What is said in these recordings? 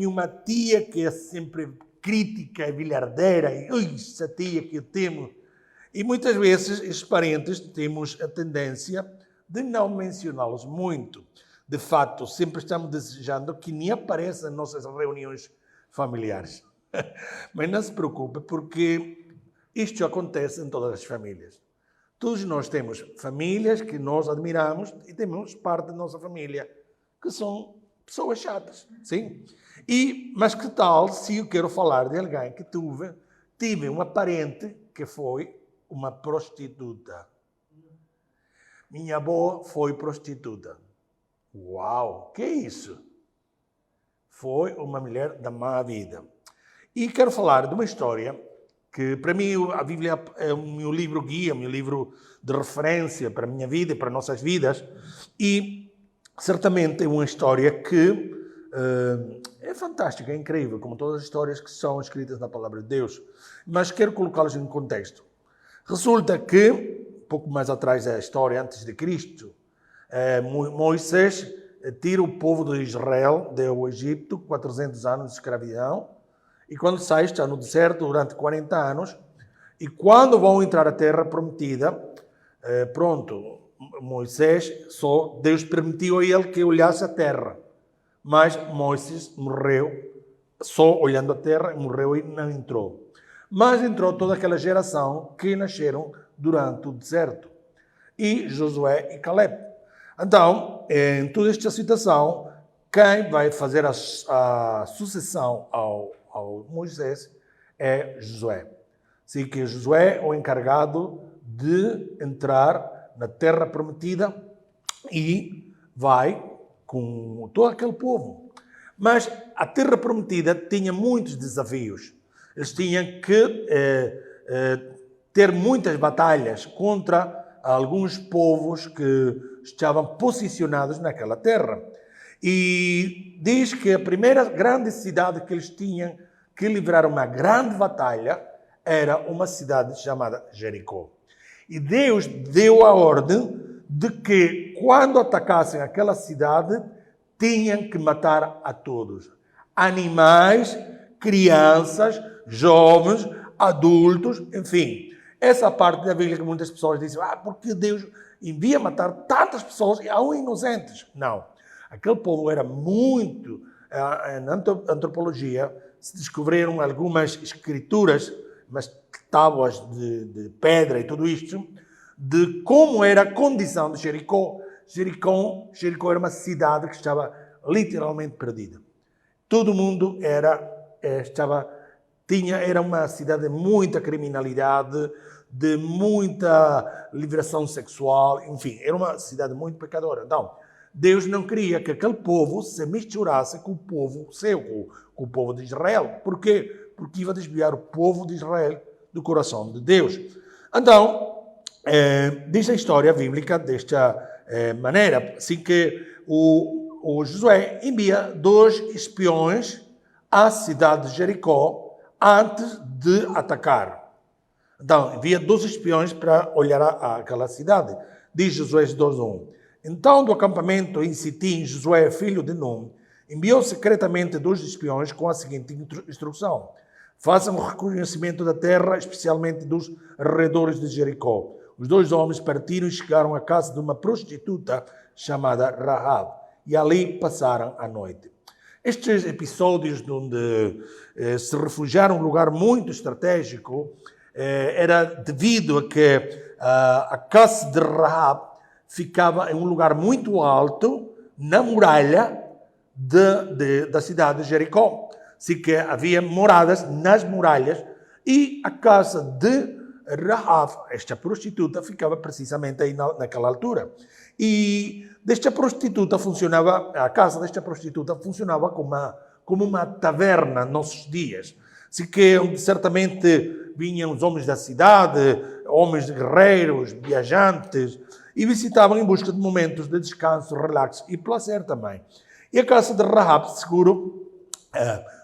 tinha uma tia que é sempre crítica e bilhardeira, e essa tia que eu temo. E muitas vezes, esses parentes, temos a tendência de não mencioná-los muito. De fato, sempre estamos desejando que nem apareça nas nossas reuniões familiares. Mas não se preocupe, porque isto acontece em todas as famílias. Todos nós temos famílias que nós admiramos e temos parte da nossa família que são pessoas chatas, sim? Mas que tal se eu quero falar de alguém que tive uma parente que foi uma prostituta. Minha avó foi prostituta. Uau, que é isso? Foi uma mulher da má vida. E quero falar de uma história que, para mim, a Bíblia é o meu livro guia, o meu livro de referência para a minha vida e para nossas vidas. E, certamente, é uma história que é fantástica, é incrível, como todas as histórias que são escritas na Palavra de Deus. Mas quero colocá-las em contexto. Resulta que, pouco mais atrás da história, antes de Cristo, Moisés tira o povo de Israel do Egito, 400 anos de escravidão, e quando sai, está no deserto durante 40 anos, e quando vão entrar à terra prometida, Moisés, Deus permitiu a ele que olhasse a terra, mas Moisés morreu só olhando a terra, morreu e não entrou. Mas entrou toda aquela geração que nasceram durante o deserto, e Josué e Caleb. Então, em toda esta situação, quem vai fazer a sucessão ao Moisés é Josué. Assim que Josué é o encarregado de entrar na terra prometida e vai com todo aquele povo. Mas a terra prometida tinha muitos desafios. Eles tinham que ter muitas batalhas contra alguns povos que estavam posicionados naquela terra. E diz que a primeira grande cidade que eles tinham que livrar uma grande batalha era uma cidade chamada Jericó. E Deus deu a ordem de que, quando atacassem aquela cidade, tinham que matar a todos. Animais, crianças, jovens, adultos, enfim. Essa parte da Bíblia que muitas pessoas dizem, porque Deus envia matar tantas pessoas e aún inocentes. Não. Aquele povo era muito... Na antropologia se descobriram algumas escrituras, umas tábuas de pedra e tudo isto, de como era a condição de Jericó. Jericó era uma cidade que estava literalmente perdida. Todo mundo era uma cidade de muita criminalidade, de muita liberação sexual, enfim, era uma cidade muito pecadora. Então, Deus não queria que aquele povo se misturasse com o povo seu, com o povo de Israel. Por quê? Porque ia desviar o povo de Israel do coração de Deus. Então, diz a história bíblica desta maneira, assim que o Josué envia 2 espiões à cidade de Jericó antes de atacar. Então, envia 2 espiões para olhar aquela cidade. Diz Josué 2:1. Então, do acampamento em Sitim, Josué, filho de Num, enviou secretamente 2 espiões com a seguinte instrução: façam o reconhecimento da terra, especialmente dos arredores de Jericó. Os 2 homens partiram e chegaram à casa de uma prostituta chamada Rahab, e ali passaram a noite. Estes episódios onde se refugiaram num lugar muito estratégico era devido a que a casa de Rahab ficava em um lugar muito alto, na muralha da cidade de Jericó. Assim que havia moradas nas muralhas e a casa de Rahab, esta prostituta, ficava precisamente aí naquela altura. E a casa desta prostituta funcionava como uma taverna nos nossos dias. Assim que onde certamente vinham os homens da cidade, homens guerreiros, viajantes, e visitavam em busca de momentos de descanso, relax e prazer também. E a casa de Rahab, seguro,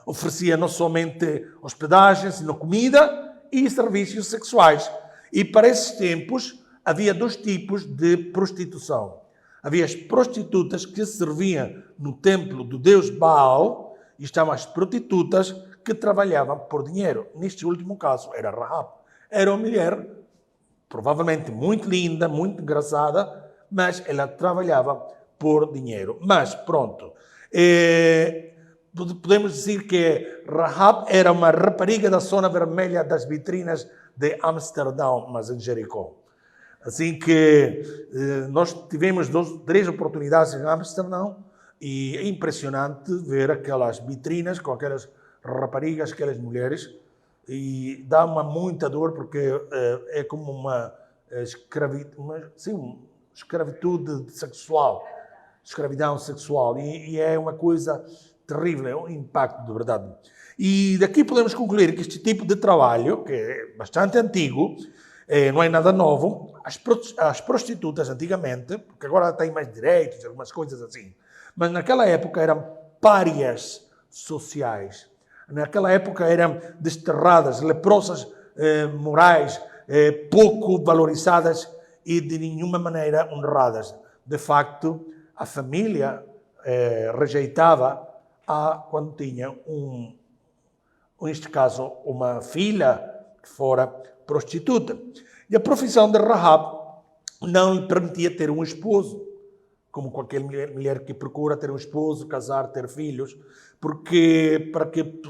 oferecia não somente hospedagens, sino comida e serviços sexuais. E para esses tempos havia 2 tipos de prostituição. Havia as prostitutas que serviam no templo do deus Baal e estavam as prostitutas que trabalhavam por dinheiro. Neste último caso, era Rahab. Era uma mulher, provavelmente muito linda, muito engraçada, mas ela trabalhava por dinheiro. Mas, pronto, podemos dizer que Rahab era uma rapariga da zona vermelha das vitrinas de Amsterdão, mas em Jericó. Assim que nós tivemos 3 oportunidades em Amsterdão e é impressionante ver aquelas vitrinas com aquelas raparigas, aquelas mulheres, e dá muita dor porque é como uma escravitude sexual, escravidão sexual, e é uma coisa terrível, é um impacto de verdade. E daqui podemos concluir que este tipo de trabalho, que é bastante antigo, não é nada novo. As prostitutas antigamente, porque agora têm mais direitos, algumas coisas assim, mas naquela época eram párias sociais. Naquela época eram desterradas, leprosas morais, pouco valorizadas e de nenhuma maneira honradas. De facto, a família rejeitava quando tinha neste caso, uma filha que fora prostituta. E a profissão de Rahab não lhe permitia ter um esposo, como qualquer mulher que procura ter um esposo, casar, ter filhos, para que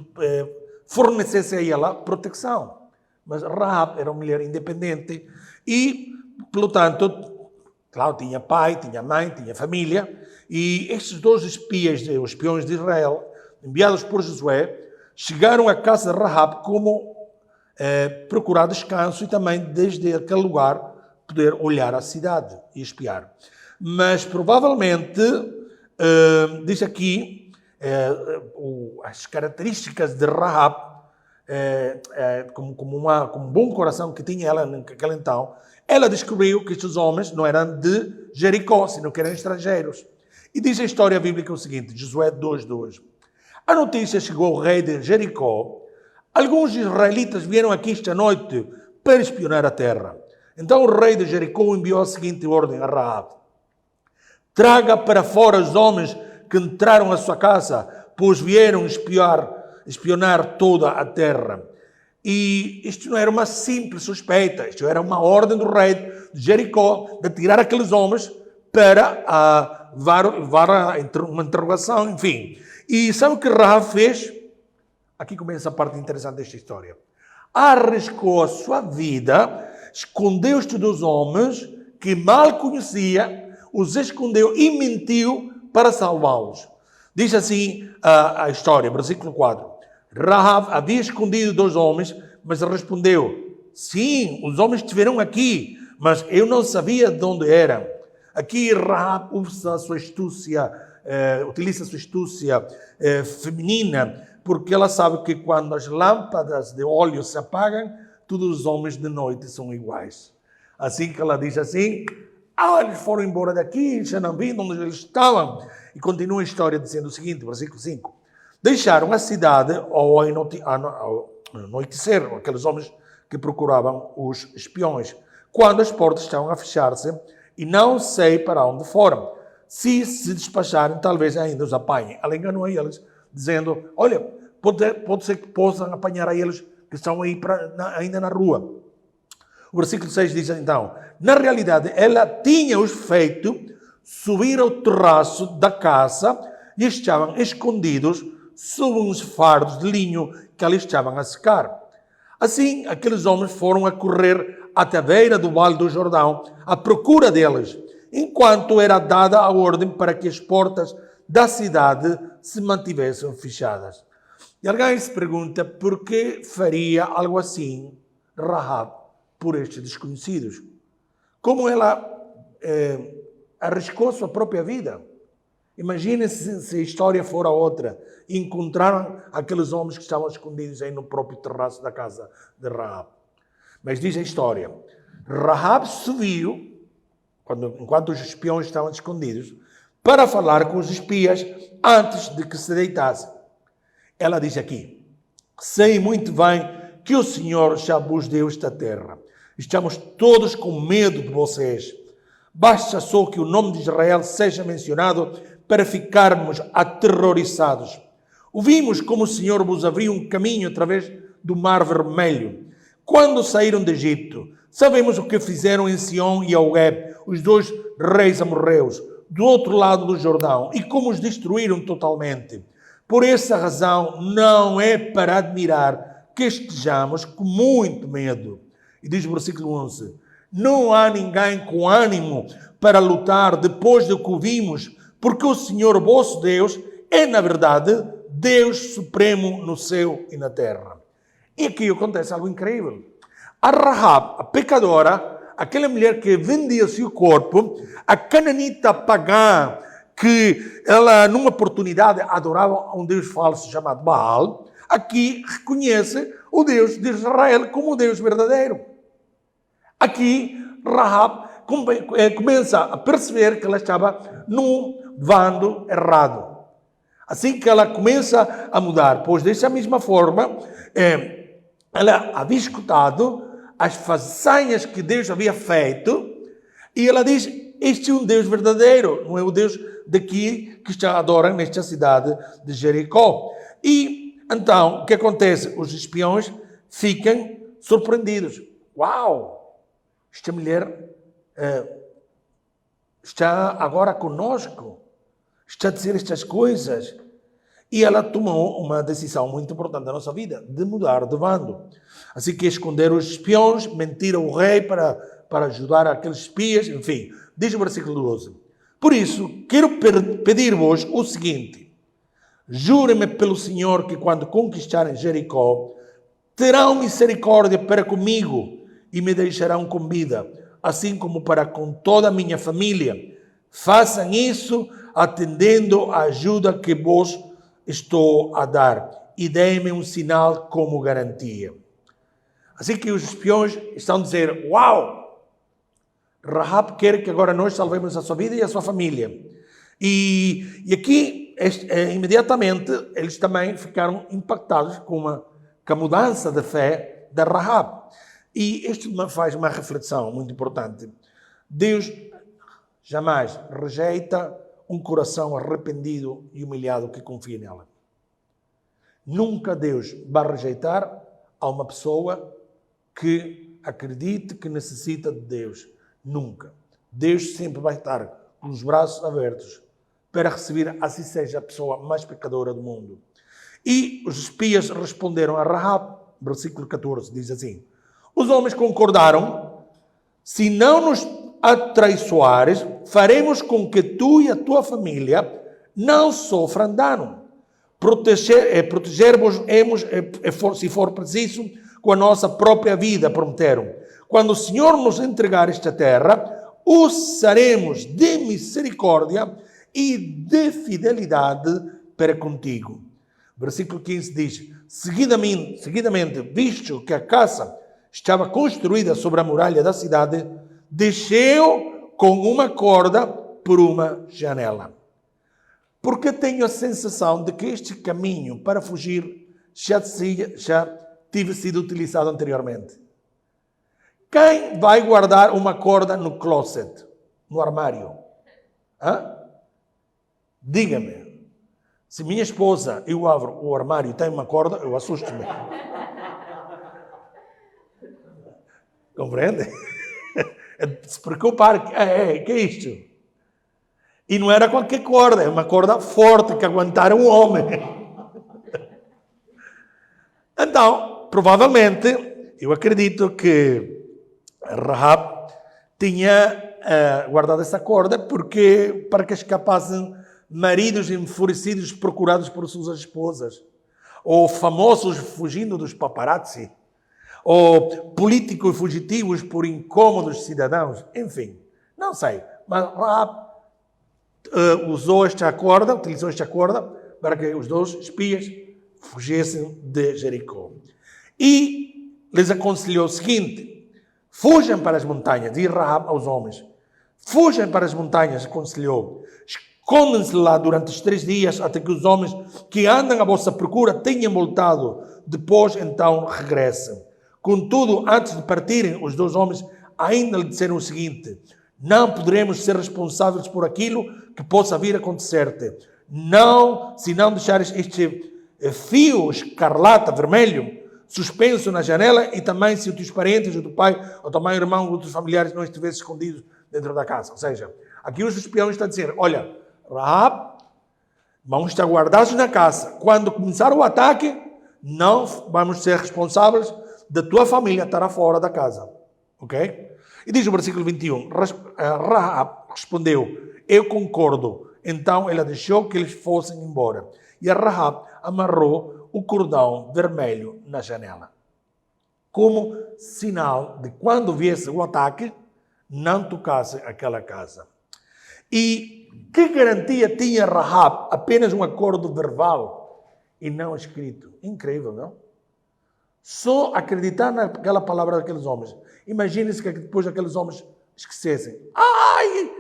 fornecesse a ela proteção. Mas Rahab era uma mulher independente e, portanto, claro, tinha pai, tinha mãe, tinha família, e estes 2 espiões de Israel, enviados por Josué, chegaram à casa de Rahab como procurar descanso e também, desde aquele lugar, poder olhar a cidade e espiar. Mas, provavelmente, diz aqui, as características de Rahab, como um bom coração que tinha ela naquele então, ela descobriu que estes homens não eram de Jericó, senão que eram estrangeiros. E diz a história bíblica o seguinte, Josué 2:2. A notícia chegou ao rei de Jericó. Alguns israelitas vieram aqui esta noite para espionar a terra. Então o rei de Jericó enviou a seguinte ordem a Rahab: traga para fora os homens que entraram à sua casa, pois vieram espionar toda a terra. E isto não era uma simples suspeita, isto era uma ordem do rei de Jericó de tirar aqueles homens para levar uma interrogação, enfim. E sabe o que Rahab fez? Aqui começa a parte interessante desta história. Arriscou a sua vida, escondeu estes 2 homens que mal conhecia, os escondeu e mentiu para salvá-los. Diz assim a história, versículo 4. Rahab havia escondido 2 homens, mas respondeu: sim, os homens estiveram aqui, mas eu não sabia de onde eram. Aqui Rahab utiliza a sua astúcia feminina, porque ela sabe que quando as lâmpadas de óleo se apagam, todos os homens de noite são iguais. Assim que ela diz assim, eles foram embora daqui, já não vi onde eles estavam. E continua a história dizendo o seguinte, versículo 5. Deixaram a cidade ao anoitecer, aqueles homens que procuravam os espiões, quando as portas estavam a fechar-se, e não sei para onde foram. Se despacharem, talvez ainda os apanhem. Ela enganou a eles, dizendo, olha, pode ser que possam apanhar a eles que estão aí ainda na rua. O versículo 6 diz então, na realidade, ela tinha-os feito subir ao terraço da casa e estavam escondidos sob uns fardos de linho que ali estavam a secar. Assim, aqueles homens foram a correr até a beira do Vale do Jordão à procura deles, enquanto era dada a ordem para que as portas da cidade se mantivessem fechadas. E alguém se pergunta por que faria algo assim Rahab por estes desconhecidos? Como ela arriscou sua própria vida? Imaginem se a história fora outra. Encontraram aqueles homens que estavam escondidos aí no próprio terraço da casa de Rahab. Mas diz a história, Rahab subiu, enquanto os espiões estavam escondidos, para falar com os espias antes de que se deitassem. Ela diz aqui, sei muito bem que o Senhor já vos deu esta terra. Estamos todos com medo de vocês. Basta só que o nome de Israel seja mencionado para ficarmos aterrorizados. Ouvimos como o Senhor vos abriu um caminho através do Mar Vermelho. Quando saíram do Egito, sabemos o que fizeram em Sião e Ogeb, os dois reis amorreus, do outro lado do Jordão, e como os destruíram totalmente. Por essa razão, não é para admirar que estejamos com muito medo. E diz o versículo 11, não há ninguém com ânimo para lutar depois do que ouvimos, porque o Senhor vosso Deus é, na verdade, Deus supremo no céu e na terra. E aqui acontece algo incrível. A Rahab, a pecadora, aquela mulher que vendia o seu corpo, a cananita pagã, que ela, numa oportunidade, adorava um Deus falso chamado Baal, aqui reconhece o Deus de Israel como o Deus verdadeiro. Aqui, Rahab começa a perceber que ela estava no bando errado. Assim que ela começa a mudar, pois dessa mesma forma, ela havia escutado as façanhas que Deus havia feito, e ela diz, este é um Deus verdadeiro, não é o Deus daqui que está adorando nesta cidade de Jericó. E então, o que acontece? Os espiões ficam surpreendidos. Uau! Esta mulher está agora conosco, está a dizer estas coisas. E ela tomou uma decisão muito importante da nossa vida, de mudar de bando. Assim que esconderam os espiões, mentiram ao rei para ajudar aqueles espias, enfim. Diz o versículo 12. Por isso, quero pedir-vos o seguinte. Jurem-me pelo Senhor que quando conquistarem Jericó, terão misericórdia para comigo e me deixarão com vida, assim como para com toda a minha família. Façam isso atendendo à ajuda que vos estou a dar, e deem-me um sinal como garantia. Assim que os espiões estão a dizer, uau, Rahab quer que agora nós salvemos a sua vida e a sua família. E aqui, imediatamente, eles também ficaram impactados com a mudança de fé da Rahab. E isto faz uma reflexão muito importante. Deus jamais rejeita um coração arrependido e humilhado que confia nela. Nunca Deus vai rejeitar a uma pessoa que acredite que necessita de Deus. Nunca. Deus sempre vai estar com os braços abertos para receber, assim seja, a pessoa mais pecadora do mundo. E os espias responderam a Rahab, versículo 14, diz assim, os homens concordaram, se não nos atraiçoares, faremos com que tu e a tua família não sofram dano. Proteger-vos, se for preciso, com a nossa própria vida, prometeram. Quando o Senhor nos entregar esta terra, usaremos de misericórdia e de fidelidade para contigo. Versículo 15 diz, seguidamente, visto que a casa estava construída sobre a muralha da cidade, desceu com uma corda por uma janela. Porque tenho a sensação de que este caminho para fugir já tive sido utilizado anteriormente. Quem vai guardar uma corda no closet, no armário? Diga-me. Se minha esposa, eu abro o armário e tem uma corda, eu assusto-me. Compreende? Se preocupar, que é isto? E não era qualquer corda, é uma corda forte que aguentara um homem. Então, provavelmente, eu acredito que Rahab tinha guardado essa corda para que escapassem maridos enfurecidos procurados por suas esposas, ou famosos fugindo dos paparazzi, ou políticos fugitivos por incômodos cidadãos, enfim, não sei. Mas Rahab utilizou esta corda para que os dois espias fugissem de Jericó. E lhes aconselhou o seguinte, fujam para as montanhas, diz Rahab aos homens, fujam para as montanhas, aconselhou, escondem-se lá durante os 3 dias, até que os homens que andam à vossa procura tenham voltado, depois então regressem. Contudo, antes de partirem, os 2 homens ainda lhe disseram o seguinte, não poderemos ser responsáveis por aquilo que possa vir a acontecer-te. Não, se não deixares fio escarlata, vermelho, suspenso na janela, e também se os teus parentes, o teu pai, o teu mãe, o irmão, os teus familiares não estivessem escondidos dentro da casa. Ou seja, aqui os espiões estão a dizer, olha, Rahab, vamos estar guardados na casa. Quando começar o ataque, não vamos ser responsáveis da tua família estar fora da casa. Ok? E diz o versículo 21, Rahab respondeu, eu concordo. Então ela deixou que eles fossem embora. E a Rahab amarrou o cordão vermelho na janela, como sinal de quando viesse o ataque, não tocasse aquela casa. E que garantia tinha Rahab? Apenas um acordo verbal e não escrito. Incrível, não? Só acreditar naquela palavra daqueles homens. Imagine-se que depois aqueles homens esquecessem. Ai,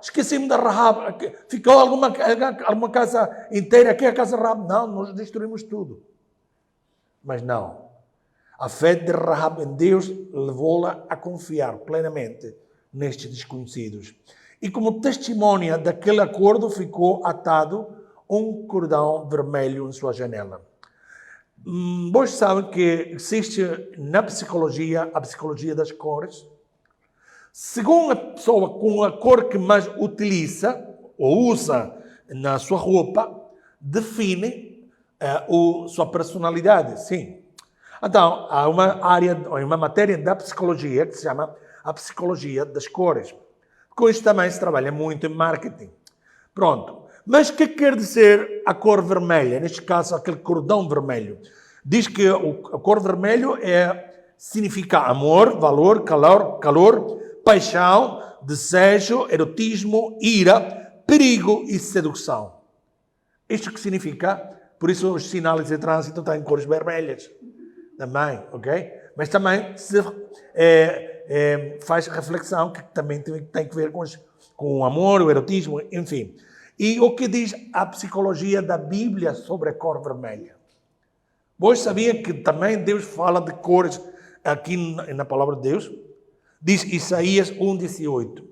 esqueci-me da Rahab. Ficou alguma casa inteira aqui, a casa Rahab. Não, nós destruímos tudo. Mas não. A fé de Rahab em Deus levou-la a confiar plenamente nestes desconhecidos. E como testemunha daquele acordo ficou atado um cordão vermelho em sua janela. Vocês sabem que existe na psicologia a psicologia das cores. Segundo a pessoa com a cor que mais utiliza ou usa na sua roupa, define sua personalidade. Sim. Então, há uma matéria da psicologia que se chama a psicologia das cores. Com isso também se trabalha muito em marketing. Pronto. Mas o que quer dizer a cor vermelha? Neste caso, aquele cordão vermelho. Diz que a cor vermelho significa amor, valor, calor, paixão, desejo, erotismo, ira, perigo e sedução. Isto que significa, por isso os sinais de trânsito têm cores vermelhas. Também, ok? Mas também se faz reflexão que também tem que ver com o amor, o erotismo, enfim. E o que diz a psicologia da Bíblia sobre a cor vermelha? Vós sabiam que também Deus fala de cores aqui na palavra de Deus? Diz Isaías 1,18.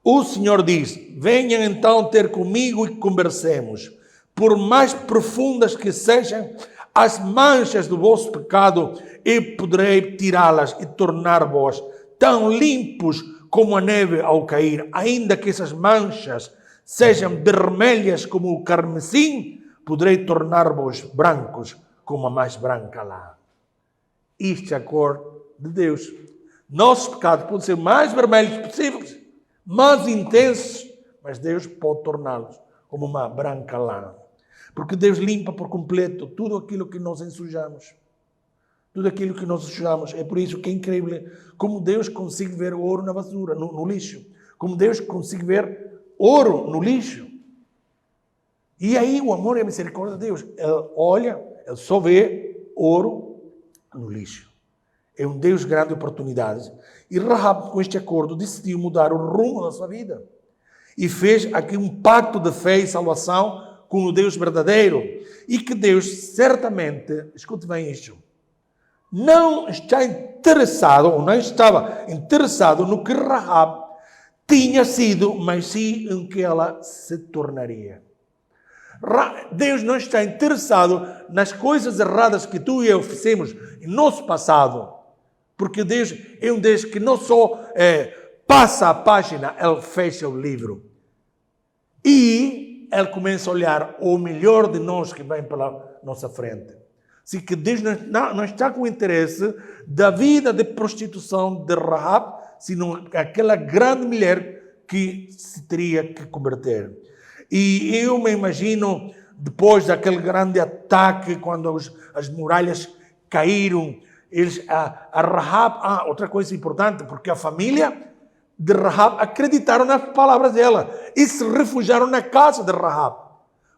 O Senhor diz, venham então ter comigo e conversemos. Por mais profundas que sejam as manchas do vosso pecado, eu poderei tirá-las e tornar-vos tão limpos como a neve ao cair, ainda que essas manchas sejam vermelhas como o carmesim, poderei tornar-vos brancos como a mais branca lã. Isto é a cor de Deus. Nossos pecados podem ser mais vermelhos possíveis, mais intensos, mas Deus pode torná-los como uma branca lã. Porque Deus limpa por completo tudo aquilo que nós ensujamos. Tudo aquilo que nós ensujamos. É por isso que é incrível como Deus consegue ver ouro na basura, no lixo. Como Deus consegue ver ouro no lixo. E aí o amor e a misericórdia de Deus. Ele olha, ele só vê ouro no lixo. É um Deus grande de oportunidades. E Rahab, com este acordo, decidiu mudar o rumo da sua vida. E fez aqui um pacto de fé e salvação com o Deus verdadeiro. E que Deus certamente, escute bem isto, não está interessado, ou não estava interessado no que Rahab tinha sido, mas sim em que ela se tornaria. Deus não está interessado nas coisas erradas que tu e eu fizemos em nosso passado. Porque Deus é um Deus que não só passa a página, Ele fecha o livro. E Ele começa a olhar o melhor de nós que vem pela nossa frente. Assim que Deus não está com interesse da vida de prostituição de Rahab, sino aquela grande mulher que se teria que converter. E eu me imagino, depois daquele grande ataque, quando as muralhas caíram, a Rahab, outra coisa importante, porque a família de Rahab acreditaram nas palavras dela e se refugiaram na casa de Rahab.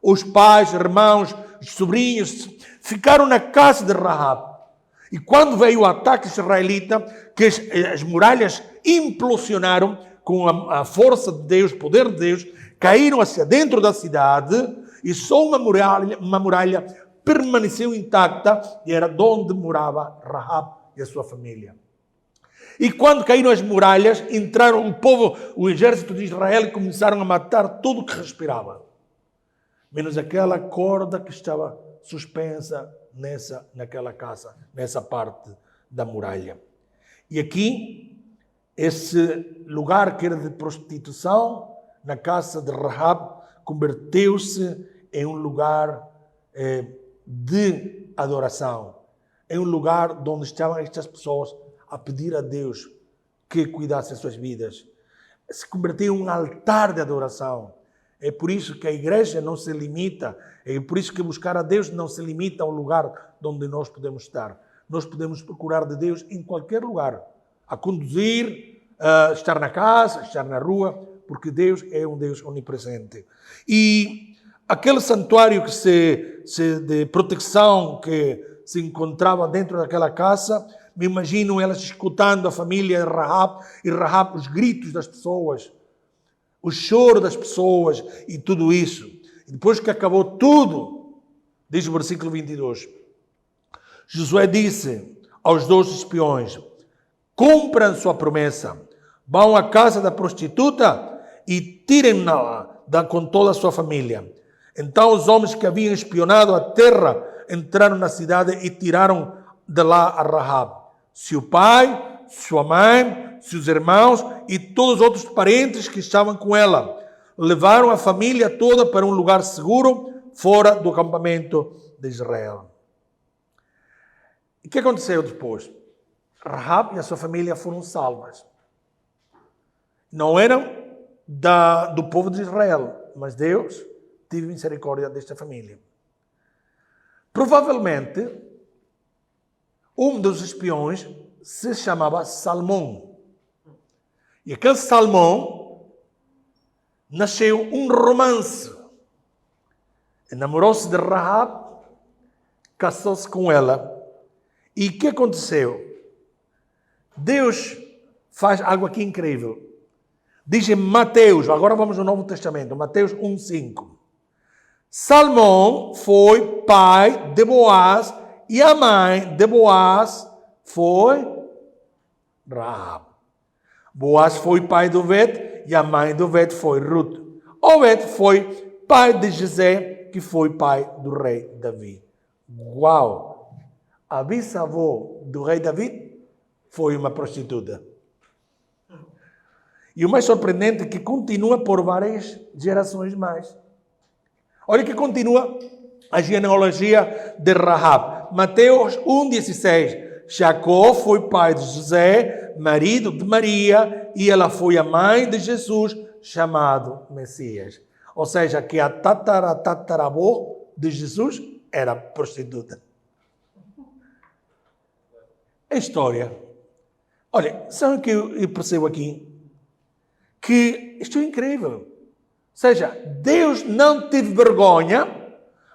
Os pais, irmãos, os sobrinhos ficaram na casa de Rahab. E quando veio o ataque israelita, que as muralhas implosionaram com a força de Deus, o poder de Deus, caíram hacia dentro da cidade e só uma muralha permaneceu intacta e era de onde morava Rahab e a sua família. E quando caíram as muralhas, entraram o exército de Israel e começaram a matar tudo que respirava. menos aquela corda que estava suspensa naquela casa, nessa parte da muralha. E aqui, esse lugar que era de prostituição, na casa de Rahab, converteu-se em um lugar de adoração. Em um lugar onde estavam estas pessoas a pedir a Deus que cuidasse das suas vidas. Se converteu em um altar de adoração. É por isso que a igreja não se limita, é por isso que buscar a Deus não se limita ao lugar onde nós podemos estar. Nós podemos procurar de Deus em qualquer lugar, a conduzir, a estar na casa, estar na rua, porque Deus é um Deus onipresente. E aquele santuário de proteção que se encontrava dentro daquela casa, me imagino elas escutando a família de Rahab, e Rahab, os gritos das pessoas, o choro das pessoas e tudo isso. E depois que acabou tudo, diz o versículo 22, Josué disse aos 12 espiões: cumpram sua promessa, vão à casa da prostituta e tirem-na com toda a sua família. Então os homens que haviam espionado a terra entraram na cidade e tiraram de lá a Rahab, seu pai, sua mãe, seus irmãos e todos os outros parentes que estavam com ela. Levaram a família toda para um lugar seguro, fora do acampamento de Israel. E o que aconteceu depois? Rahab e a sua família foram salvas. Não eram do povo de Israel, mas Deus teve misericórdia desta família. Provavelmente, um dos espiões se chamava Salmão. E aquele Salmão nasceu um romance. Enamorou-se de Rahab, casou-se com ela. E o que aconteceu? Deus faz algo aqui incrível. Diz em Mateus, agora vamos ao Novo Testamento, Mateus 1,5. Salmão foi pai de Boaz e a mãe de Boaz foi Rahab. Boaz foi pai de Obed e a mãe de Obed foi Ruth. Obed foi pai de Jessé, que foi pai do rei Davi. Uau! A bisavó do rei Davi foi uma prostituta. E o mais surpreendente é que continua por várias gerações mais. Olha que continua a genealogia de Rahab. Mateus 1,16. Jacó foi pai de José, marido de Maria, e ela foi a mãe de Jesus, chamado Messias. Ou seja, que a tataravó de Jesus era prostituta. É história. Olha, sabe o que eu percebo aqui? Que isto é incrível. Ou seja, Deus não teve vergonha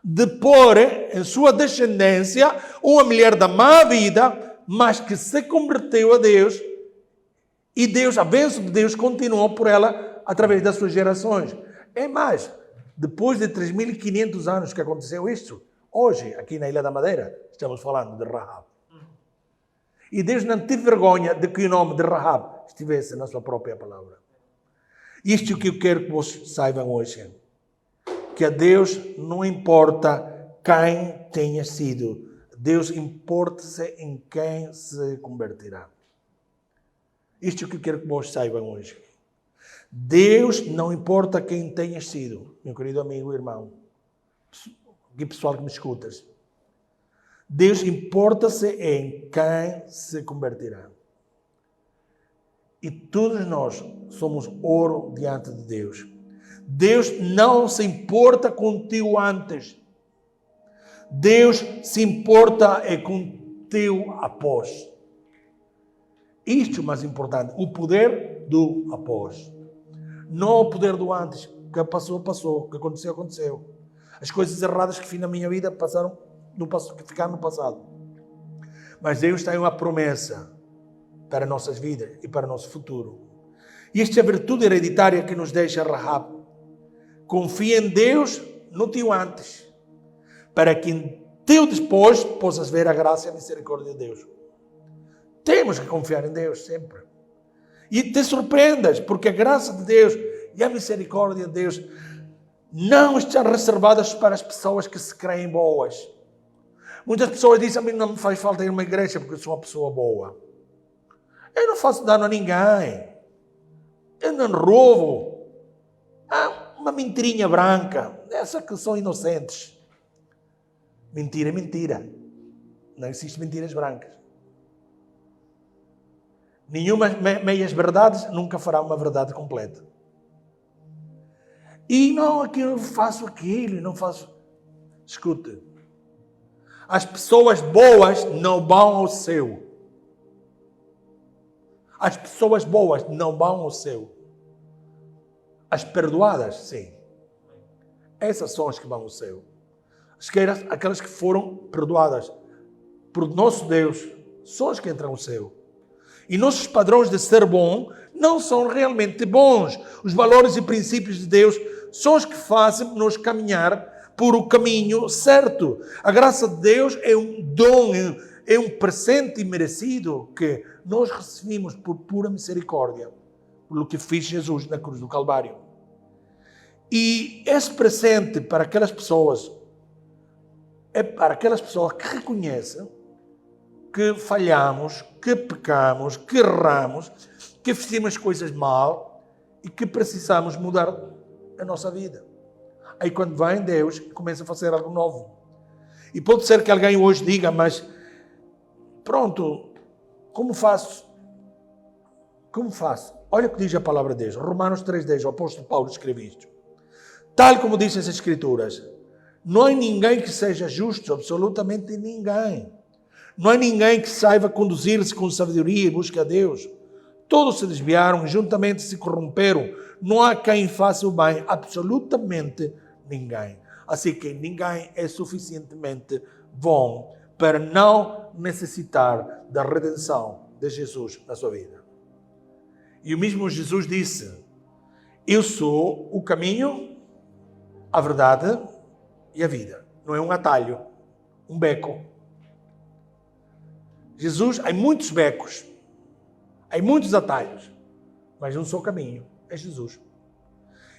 de pôr em sua descendência uma mulher da má vida, mas que se converteu a Deus, e Deus, a bênção de Deus continuou por ela através das suas gerações. É mais, depois de 3.500 anos que aconteceu isto, hoje, aqui na Ilha da Madeira, estamos falando de Rahab. E Deus não teve vergonha de que o nome de Rahab estivesse na sua própria palavra. Isto é o que eu quero que vocês saibam hoje. Que a Deus não importa quem tenha sido. Deus importa-se em quem se converterá. Isto é o que eu quero que vocês saibam hoje. Deus não importa quem tenha sido. Meu querido amigo e irmão. E pessoal que me escutas. Deus importa-se em quem se converterá. E todos nós somos ouro diante de Deus. Deus não se importa contigo antes. Deus se importa contigo após. Isto é o mais importante. O poder do após. Não o poder do antes. O que passou, passou. O que aconteceu, aconteceu. As coisas erradas que fiz na minha vida passaram, que ficaram no passado. Mas Deus tem uma promessa para nossas vidas e para o nosso futuro. E esta é a virtude hereditária que nos deixa Rahab. Confia em Deus no teu antes, para que em teu depois possas ver a graça e a misericórdia de Deus. Temos que confiar em Deus sempre. E te surpreendas, porque a graça de Deus e a misericórdia de Deus não estão reservadas para as pessoas que se creem boas. Muitas pessoas dizem, a mim não me faz falta ir a uma igreja porque eu sou uma pessoa boa. Eu não faço dano a ninguém. Eu não roubo. Há uma mentirinha branca. Essas que são inocentes. Mentira é mentira. Não existe mentiras brancas. Nenhuma meias verdades nunca fará uma verdade completa. E não, eu faço aquilo, não faço... Escute. As pessoas boas não vão ao céu. As pessoas boas não vão ao céu. As perdoadas, sim. Essas são as que vão ao céu. Aquelas que foram perdoadas por nosso Deus, são as que entram ao céu. E nossos padrões de ser bom não são realmente bons. Os valores e princípios de Deus são os que fazem-nos caminhar por o caminho certo. A graça de Deus é um dom, é um presente imerecido que nós recebemos por pura misericórdia, pelo que fez Jesus na cruz do Calvário. E esse presente para aquelas pessoas, é para aquelas pessoas que reconhecem que falhamos, que pecamos, que erramos, que fizemos coisas mal e que precisamos mudar a nossa vida. Aí quando vem Deus, começa a fazer algo novo. E pode ser que alguém hoje diga, mas pronto, como faço? Como faço? Olha o que diz a palavra de Deus. Romanos 3,10, o apóstolo Paulo escreve isto. Tal como dizem as Escrituras, não há ninguém que seja justo, absolutamente ninguém. Não há ninguém que saiba conduzir-se com sabedoria e busca a Deus. Todos se desviaram, juntamente se corromperam. Não há quem faça o bem, absolutamente ninguém. Assim que ninguém é suficientemente bom para não necessitar da redenção de Jesus na sua vida. E o mesmo Jesus disse, eu sou o caminho, a verdade e a vida. Não é um atalho, um beco. Jesus, há muitos becos, há muitos atalhos, mas um só caminho, é Jesus.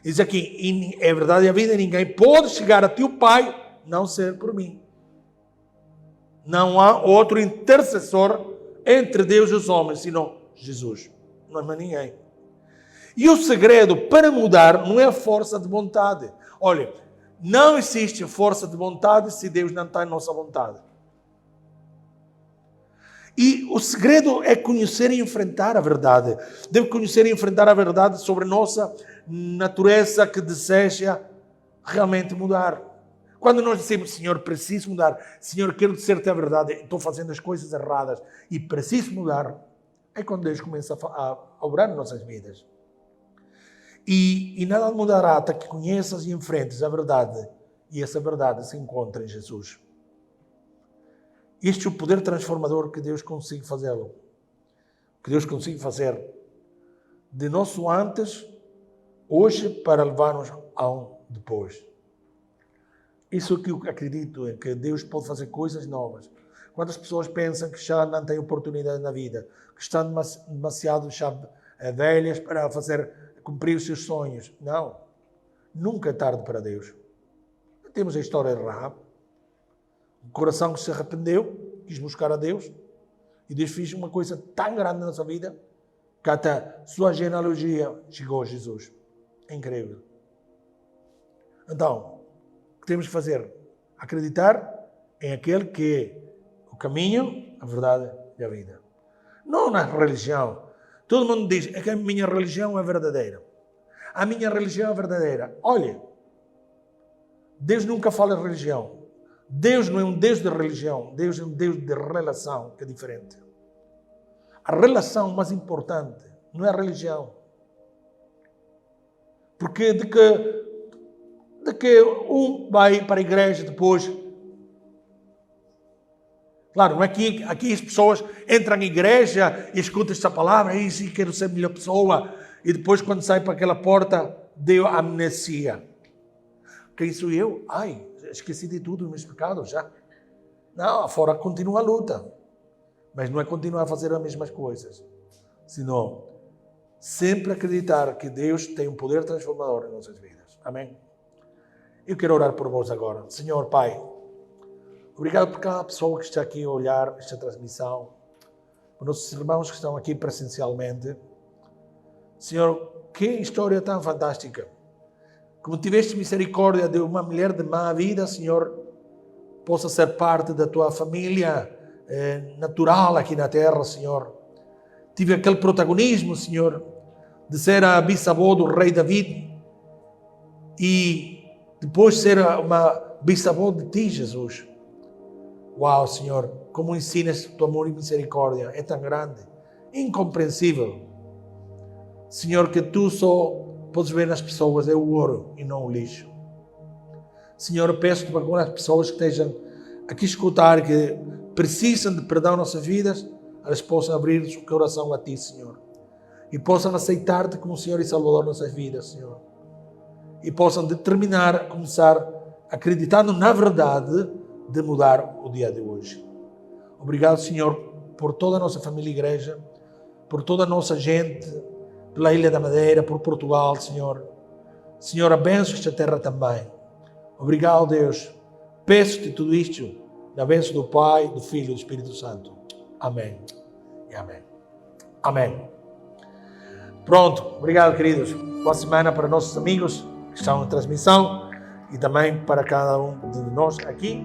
Diz aqui, é verdade a vida, ninguém pode chegar a teu Pai, não ser por mim. Não há outro intercessor entre Deus e os homens, senão Jesus. Não há mais ninguém. E o segredo para mudar não é a força de vontade. Olha, não existe força de vontade se Deus não está em nossa vontade. E o segredo é conhecer e enfrentar a verdade. Deve conhecer e enfrentar a verdade sobre a nossa natureza que deseja realmente mudar. Quando nós dizemos, Senhor, preciso mudar. Senhor, quero dizer-te a verdade. Estou fazendo as coisas erradas e preciso mudar. É quando Deus começa a obrar nas nossas vidas. E nada mudará até que conheças e enfrentes a verdade. E essa verdade se encontra em Jesus. Este é o poder transformador que Deus consiga fazê-lo. Que Deus consiga fazer de nosso antes, hoje, para levar-nos ao depois. Isso é que eu acredito, é que Deus pode fazer coisas novas. Quando as pessoas pensam que já não têm oportunidade na vida, que estão demasiado já velhas para cumprir os seus sonhos. Não. Nunca é tarde para Deus. Temos a história de Rahab. Um coração que se arrependeu, quis buscar a Deus, e Deus fez uma coisa tão grande na nossa vida, que até sua genealogia chegou a Jesus. É incrível. Então, o que temos que fazer? Acreditar em aquele que é o caminho, a verdade e a vida. Não na religião. Todo mundo diz, é que a minha religião é verdadeira. A minha religião é verdadeira. Olha, Deus nunca fala de religião. Deus não é um Deus de religião, Deus é um Deus de relação, que é diferente. A relação mais importante não é a religião. Porque de que um vai para a igreja depois... Claro, não é que aqui as pessoas entram na igreja e escutam esta palavra, e sim, quero ser a melhor pessoa, e depois quando sai para aquela porta, deu amnesia. Quem sou eu? Ai, esqueci de tudo, meus pecados já. Não, fora continua a luta. Mas não é continuar a fazer as mesmas coisas. Senão, sempre acreditar que Deus tem um poder transformador em nossas vidas. Amém? Eu quero orar por vós agora. Senhor Pai, obrigado por cada pessoa que está aqui a olhar esta transmissão, por nossos irmãos que estão aqui presencialmente. Senhor, que história tão fantástica. Como tiveste misericórdia de uma mulher de má vida, Senhor, possa ser parte da tua família natural aqui na terra, Senhor. Tive aquele protagonismo, Senhor, de ser a bisavó do rei David e depois ser uma bisavó de ti, Jesus. Uau, Senhor, como ensinas o teu amor e misericórdia. É tão grande, incompreensível. Senhor, que tu só podes ver nas pessoas é o ouro e não o lixo. Senhor, eu peço-te para algumas pessoas que estejam aqui a escutar, que precisam de perdão nas nossas vidas, elas possam abrir o seu coração a ti, Senhor. E possam aceitar-te como Senhor e Salvador nas nossas vidas, Senhor. E possam determinar, começar acreditando na verdade de mudar o dia de hoje. Obrigado, Senhor, por toda a nossa família e igreja, por toda a nossa gente, pela Ilha da Madeira, por Portugal, Senhor. Senhor, abençoa esta terra também. Obrigado, Deus. Peço-te tudo isto na bênção do Pai, do Filho e do Espírito Santo. Amém. E amém. Amém. Pronto. Obrigado, queridos. Boa semana para nossos amigos que estão em transmissão e também para cada um de nós aqui.